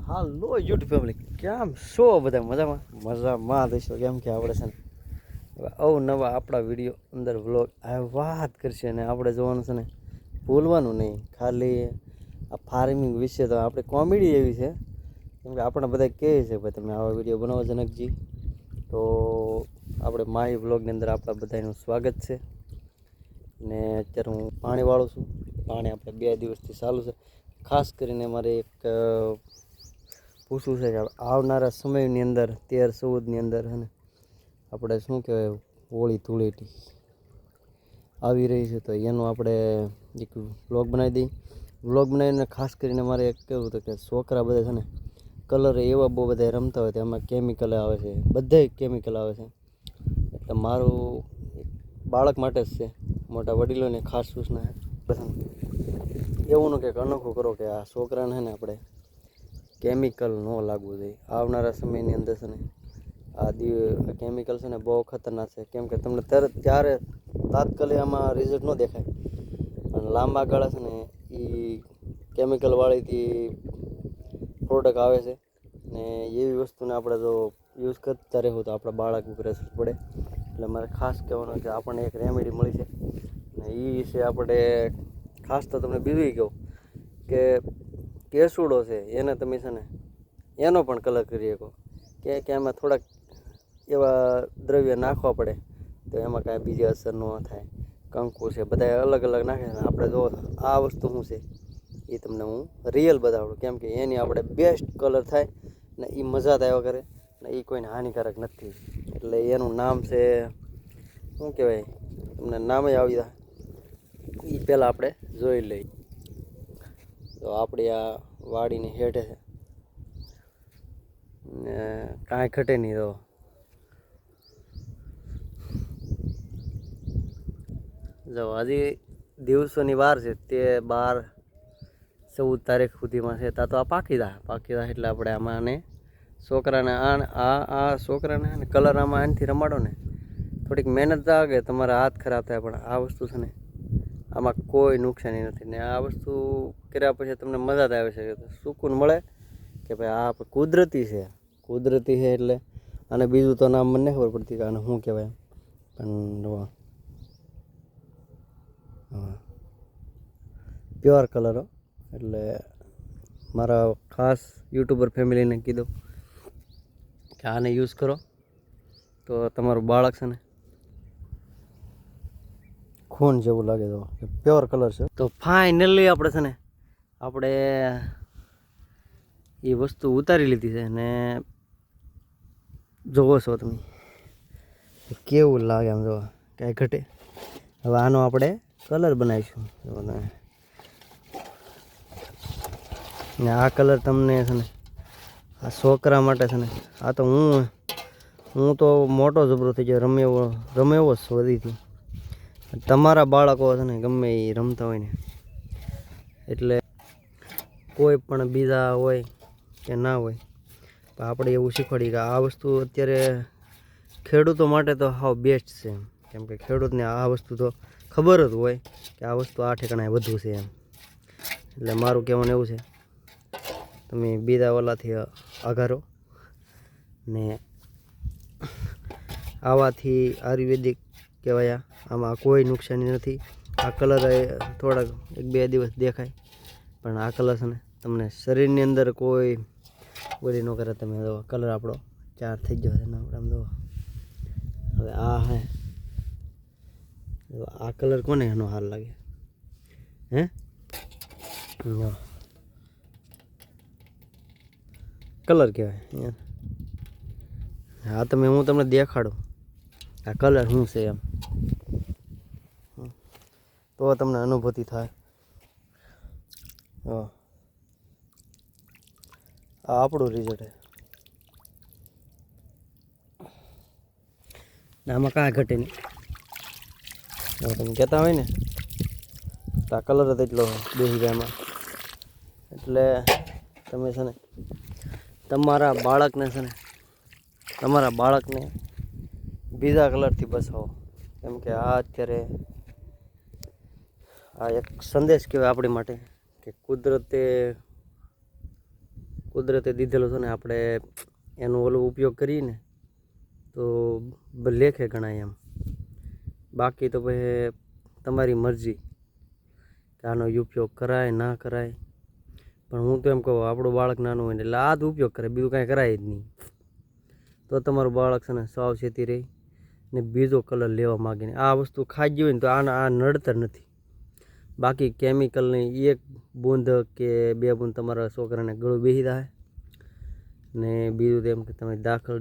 હાલો YouTube family કેમ છો બધા મજામાં મજામાં દઈશો કેમ કે આપણે છે ને અવનવા આપણા વિડીયો અંદર વ્લોગ આ વાત કરશે અને આપણે જોવાનું છે ને ભૂલવાનું નહીં ખાલી આ ફાર્મિંગ વિશે તો આપણે કોમેડી એવી છે કેમ કે આપણે બધા કહે છે ભાઈ તમે આવા વિડીયો બનાવો જનકજી તો આપણે માહી વ્લોગની અંદર આપણા બધાનું સ્વાગત છે ને અત્યારે હું પાણી વાળું છું પાણી આપણે 2 દિવસથી ચાલુ છે ખાસ કરીને મારે એક પૂછવું છે કે આવનારા સમયની અંદર 13-14ની અંદર છે ને આપણે શું કહેવાય હોળી ધૂળેટી આવી રહી છે તો એનું આપણે એક વ્લોગ બનાવી દઈએ વ્લોગ બનાવીને ખાસ કરીને મારે એક કહેવું હતું કે છોકરા બધા છે ને કલર એવા બહુ બધા રમતા હોય તો એમાં કેમિકલ આવે છે બધાય કેમિકલ આવે છે એટલે મારું બાળક માટે જ છે મોટા વડીલોને ખાસ સૂચના એવું ન કંઈક અનોખું કરો કે આ છોકરાને છે ને આપણે કેમિકલ ન લાગવું જોઈએ આવનારા સમયની અંદર છે ને આ કેમિકલ છે ને બહુ ખતરનાક છે કેમ કે તમને ત્યારે તાત્કાલિક આમાં રિઝલ્ટ ન દેખાય પણ લાંબા ગાળા છે ને એ કેમિકલવાળીથી પ્રોડક્ટ આવે છે ને એવી વસ્તુને આપણે જો યુઝ કરતા રહેવું તો આપણા બાળક ઉપર અસર પડે એટલે મારે ખાસ કહેવાનું કે આપણને એક રેમેડી મળી છે ને એ વિશે આપણે ખાસ તો તમને બીજું કહું કે કેસુડો છે એને તમે છે ને એનો પણ કલર કરી શકો કે એમાં થોડાક એવા દ્રવ્ય નાખવા પડે તો એમાં કાંઈ બીજી અસર ન થાય કંકુ છે બધા અલગ અલગ નાખે છે આપણે જો આ વસ્તુ શું છે એ તમને હું રિયલ બતાવડું કેમ કે એની આપણે બેસ્ટ કલર થાય ને એ મજા થાય કરે ને એ કોઈને હાનિકારક નથી એટલે એનું નામ છે શું કહેવાય તમને નામે આવી જાય એ પહેલાં આપણે જોઈ લઈએ તો આપણી આ વાડીની હેઠે છે ને કાંઈ ઘટે નહીં તો જો હજી દિવસોની વાર છે તે 12-14 તારીખ સુધીમાં છે ત્યાં તો આ પાકી જાય એટલે આપણે આમાં આને છોકરાને આ છોકરાને ને કલર આમાં આનાથી રમાડો ને થોડીક મહેનત લાગે તમારા હાથ ખરાબ થાય પણ આ વસ્તુ છે ને આમાં કોઈ નુકસાની નથી ને આ વસ્તુ કર્યા પછી તમને મજા જ આવે છે સુકૂન મળે કે ભાઈ આ કુદરતી છે એટલે અને બીજું તો નામ મને નહીં ખબર પડતી કે આને શું કહેવાય પણ પ્યોર કલર એટલે મારા ખાસ યુટ્યુબર ફેમિલીને કીધું કે આને યુઝ કરો તો તમારું બાળક છે ને ખૂન જેવું લાગે તો પ્યોર કલર છે તો ફાઇનલી આપણે છે ને આપણે એ વસ્તુ ઉતારી લીધી છે ને જોવો છો તમે કેવું લાગે આમ જોવા કાંઈ ઘટે હવે આનો આપણે કલર બનાવીશું ને આ કલર તમને છે ને આ છોકરા માટે છે ને આ તો હું તો મોટો જબરો થઈ ગયો રમે એવો જ વધીથી તમારા બાળકો છે ને ગમે એ રમતા હોય ને એટલે કોઈ પણ બીજા હોય કે ના હોય તો આપણે એવું શીખવાડીએ કે આ વસ્તુ અત્યારે ખેડૂતો માટે તો હાવ બેસ્ટ છે કેમ કે ખેડૂતને આ વસ્તુ તો ખબર જ હોય કે આ વસ્તુ આ ઠેકાણે વધુ છે એમ એટલે મારું કહેવાનું એવું છે તમે બીજા ઓલાથી આઘારો ને આવાથી આયુર્વેદિક કહેવાય આમાં કોઈ નુકસાની નથી આ કલર થોડાક 1-2 દિવસ દેખાય પણ આ કલર છે ને તમને શરીરની અંદર કોઈ બોલી ન કરે તમે જો કલર આપણો 4 થઈ ગયો છે આમ જો હવે આ હે આ કલર કોને એનો હાર લાગે હે કલર કહેવાય હા તમે હું તમને દેખાડું આ કલર શું છે એમ તો તમને અનુભૂતિ થાય આ આપણું રિઝલ્ટ છે આમાં કાંઈ ઘટે નહીં તમે કહેતા હોય ને તો આ કલર જ એટલો બેસી જાય એમાં એટલે તમે છે ને તમારા બાળકને બીજા કલરથી બસાવો કેમ કે આ અત્યારે આ એક સંદેશ કહેવાય આપણી માટે કે કુદરતે દીધેલો છે ને આપણે એનો ઓલો ઉપયોગ કરીને તો લેખે ગણાય એમ. બાકી તો પછી તમારી મરજી કે આનો ઉપયોગ કરાય ના કરાય. પણ હું તો એમ કહું આપણું બાળક નાનું હોય ને એટલે આ જ ઉપયોગ કરે, બીજું કાંઈ કરાય જ નહીં. તો તમારું બાળક છે ને સાવચેતી રહી ને બીજો કલર લેવા માગે ને આ વસ્તુ ખાઈ ગઈ હોય ને તો આ નડતર નથી. બાકી કેમિકલની એક બૂંદ કે 2 બૂંદ તમારા છોકરાને ગળું બેસી જાય ને બીજું તો એમ કે તમે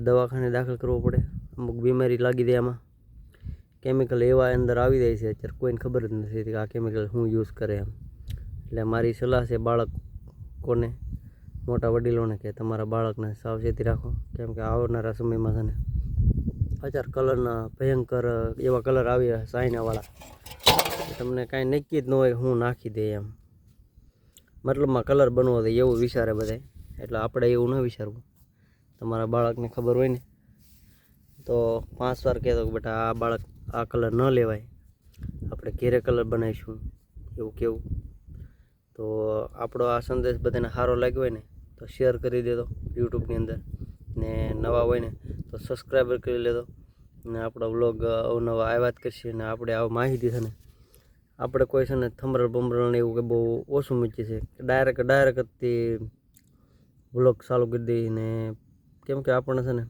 દવાખાને દાખલ કરવો પડે. અમુક બીમારી લાગી દે આમાં. કેમિકલ એવા અંદર આવી જાય છે અત્યારે કોઈને ખબર જ નથી કે આ કેમિકલ શું યુઝ કરે એમ. એટલે મારી સલાહ છે બાળકોને, મોટા વડીલોને કે તમારા બાળકને સાવચેતી રાખો. કેમ કે આવનારા સમયમાં છે ને અત્યારે કલરના ભયંકર એવા કલર આવી રહ્યા ચાઇનાવાળા, તમને કાંઈ નક્કી જ ન હોય હું નાખી દે એમ. મતલબમાં કલર બનવો દે એવું વિચારે બધાય. એટલે આપણે એવું ન વિચારવું. તમારા બાળકને ખબર હોય ને તો 5 વાર કહેતો કે બેટા આ બાળક આ કલર ન લેવાય, આપણે ઘેરે કલર બનાવીશું એવું કેવું. તો આપણો આ સંદેશ બધાને સારો લાગ્યો હોય ને તો શેર કરી દેજો યુટ્યુબની અંદર, ને નવા હોય ને તો સબસ્ક્રાઈબર કરી લેજો. ને આપણો વ્લોગ અવનવા આવ્યા જ કરશે. ને આપણે આ માહિતી છે ને આપણે કોઈ છે ને થંભરલ બંબરલ ને એવું કે બહુ ઓછું મૂકીએ છે. ડાયરેક્ટ તે વ્લોગ ચાલુ કરી દઈએ ને. કેમ કે આપણને છે ને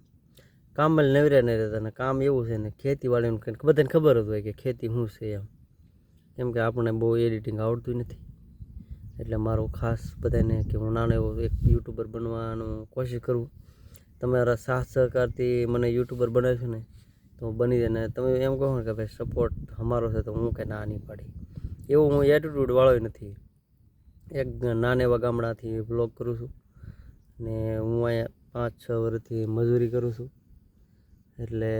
કામમાં નવર્યા નહીં રહેતા. ને કામ એવું છે ને ખેતીવાડીનું બધાને ખબર જ હોય કે ખેતી શું છે એમ. કેમ કે આપણને બહુ એડિટિંગ આવડતું નથી. એટલે મારું ખાસ બધાને કે હું નાનો એવો એક યુટ્યુબર બનવાનું કોશિશ કરું. તમારા સાથ સહકારથી મને યુટ્યુબર બનાવીશું ને તો હું બની જાય. ને તમે એમ કહો ને કે ભાઈ સપોર્ટ અમારો છે તો હું કંઈ ના નહીં પાડી. એવું હું એટીટ્યૂડવાળો નથી. એક નાના એવા ગામડાથી વ્લોગ કરું છું ને હું અહીંયા 5-6 વર્ષથી મજૂરી કરું છું. એટલે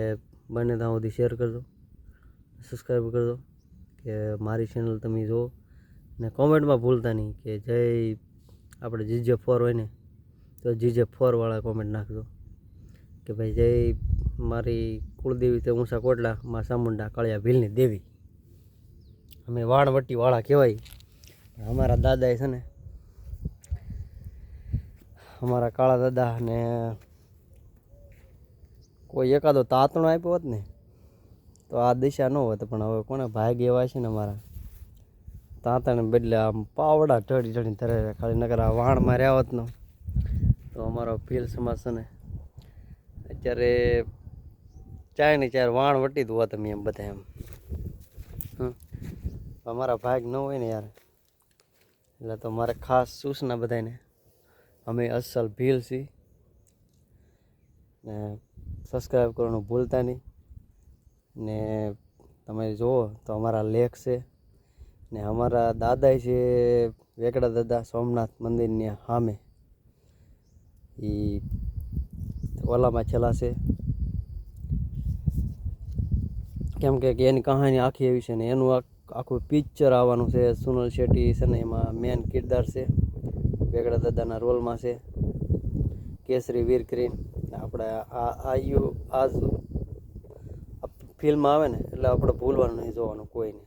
બને ત્યાં સુધી શેર કરજો, સબસ્ક્રાઈબ કરજો કે મારી ચેનલ તમે જુઓ. ને કોમેન્ટમાં ભૂલતા નહીં કે જય આપણે GJ4 હોય ને તો GJ4 વાળા કોમેન્ટ નાખજો કે ભાઈ જય મારી કુળદેવી તે ઊંચા કોટલા માં ચામુંડા કાળિયા ભીલની દેવી. અમે વાણવટી વાળા કહેવાય. અમારા દાદાએ છે ને અમારા કાળા દાદા ને કોઈ એકાદો તાતણો આપ્યો હોત ને તો આ દિશા ન હોત. પણ હવે કોને ભાગ એવા છે ને અમારા તાતણે બદલે આમ પાવડા ઢળી ધરે ખાલી નકર આ વાણમાં રહ્યા હોત ને તો અમારો ભીલ સમાજ છે ને અત્યારે 4 ને 4 વાણ વટી જ હોત અમે એમ બધા એમ. અમારા ભાગ ન હોય ને યાર. એટલે તો મારે ખાસ સૂચના બધાને અમે અસલ ભીલ છીએ ને સબસ્ક્રાઈબ કરવાનું ભૂલતા નહીં. ને તમે જુઓ તો અમારા લેખ છે ને અમારા દાદા છે વેકડા દાદા સોમનાથ મંદિરની સામે એ ઓલામાં છેલ્લા છે. કેમ કે એની કહાની આખી એવી છે ને એનું આખું પિક્ચર આવવાનું છે. સુનલ શેટ્ટી છે ને એમાં મેન કિરદાર છે, વેકડા દાદાના રોલમાં છે. કેસરી વીર કરીને આપણે આ ફિલ્મ આવે ને એટલે આપણે ભૂલવાનું નહીં, જોવાનું કોઈને.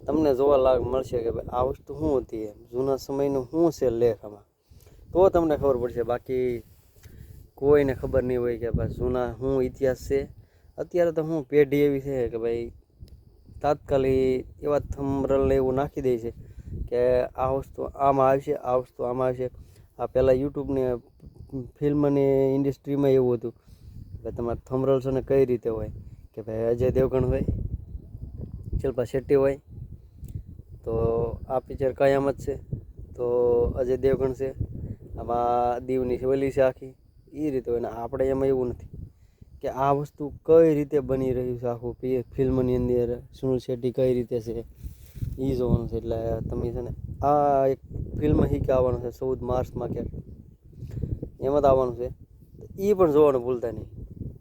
તમને જોવા મળશે કે ભાઈ આ વસ્તુ શું હતી એમ, જૂના સમયનું શું છે લેખ આમાં, તો તમને ખબર પડશે. બાકી કોઈને ખબર નહીં હોય કે ભાઈ જૂના શું ઇતિહાસ છે. અત્યારે તો હું પેઢી એવી છે કે ભાઈ તાત્કાલિક એવા થંબનેલ એવું નાખી દે છે કે આ વસ્તુ આમાં આવશે, આ વસ્તુ આમાં આવશે. આ પહેલાં યુટ્યુબની ફિલ્મની ઇન્ડસ્ટ્રીમાં એવું હતું કે તમારા થંબનેલ છે ને કઈ રીતે હોય કે ભાઈ અજય દેવગણ હોય, શિલ્પા શેટ્ટી હોય તો આ પિક્ચર કયામત છે તો અજય દેવગણ છે. આમાં દીવની ઓલી છે આખી એ રીતે હોય. ને આપણે એમાં એવું નથી કે આ વસ્તુ કઈ રીતે બની રહ્યું છે. આખું ફિલ્મની અંદર સુનિલ શેટ્ટી કઈ રીતે છે એ જોવાનું છે. એટલે તમે છે ને આ એક ફિલ્મ શીખી આવવાનું છે 14 માર્ચમાં ક્યાંક એમાં જ આવવાનું છે. એ પણ જોવાનું ભૂલતા નહીં.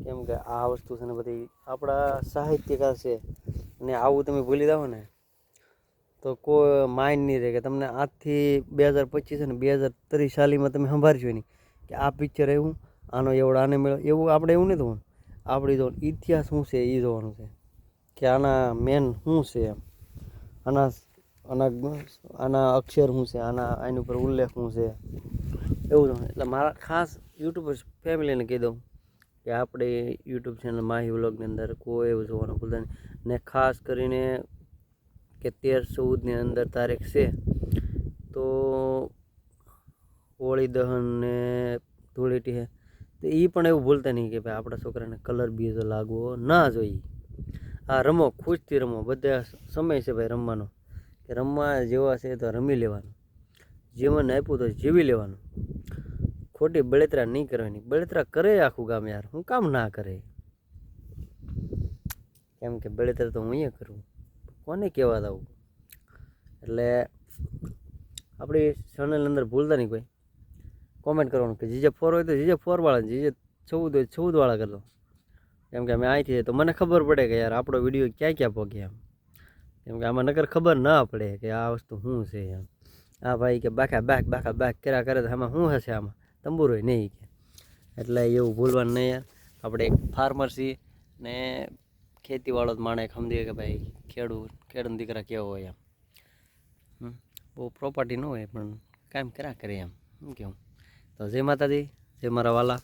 કેમ કે આ વસ્તુ છે ને બધી આપણા સાહિત્યકાર છે અને આવું તમે ભૂલી જાઓ ને તો કોઈ માઇન્ડ નહીં રહે કે તમને આજથી 2025 અને 2030 સાલીમાં તમે સંભાળશો નહીં કે આ પિક્ચર એવું આનો એવડો આને મળ્યો એવું. આપણે એવું નહીં જોવાનું. આપણે જોવાનું ઇતિહાસ શું છે એ જોવાનું છે કે આના મેન શું છે એમ, આના અક્ષર શું છે, આના ઉપર ઉલ્લેખ શું છે. એવું તો એટલે મારા ખાસ યુટ્યુબર્સ ફેમિલીને કહી દઉં કે આપણે યુટ્યુબ ચેનલ માહી વ્લોગની અંદર કોઈ એવું જોવાનું ભૂલતા નહીં. ને ખાસ કરીને કે 13-14ની અંદર તારીખ છે તો હોળી દહન ને ધૂળેટી છે, તો એ પણ એવું ભૂલતા નહીં કે ભાઈ આપણા છોકરાને કલર બીજો લાગવો ના જોઈએ. હા, રમો, ખુશથી રમો, બધા સમય છે ભાઈ રમવાનો, કે રમવા જેવા છે તો રમી લેવાનું, જીવન આપ્યું તો જીવી લેવાનું, ખોટી બળતરા નહીં કરવાની. બળતરા કરે આખું ગામ યાર, હું કામ ના કરે? કેમ કે બળતરા તો હું અહીંયા કરું, કોને કહેવા દઉં? એટલે આપણી ચેનલ અંદર ભૂલતા નહીં કોઈ કોમેન્ટ કરવાનું કે જીજે 4 હોય તો જીજે 4 વાળા, જીજે 14 હોય 14 વાળા કરી દો. કેમ કે અમે અહીંથી તો મને ખબર પડે કે યાર આપણો વિડીયો ક્યાં ક્યાં પહોંચે એમ. કેમ કે આમાં નકર ખબર ના પડે કે આ વસ્તુ શું છે એમ. આ ભાઈ કે બાકા બાક કર્યા કરે તો આમાં શું હશે, આમાં તંબુરો નહીં કે. એટલે એવું ભૂલવાનું નહીં યાર. આપણે એક ફાર્મર છીએ ને ખેતીવાળો જ માણે સમજીએ કે ભાઈ ખેડૂત દીકરા કેવો હોય એમ. બહુ પ્રોપર્ટી ન હોય પણ કામ કર્યા કરે એમ. શું કેવું? તો જય માતાજી, જય મારા વાલા.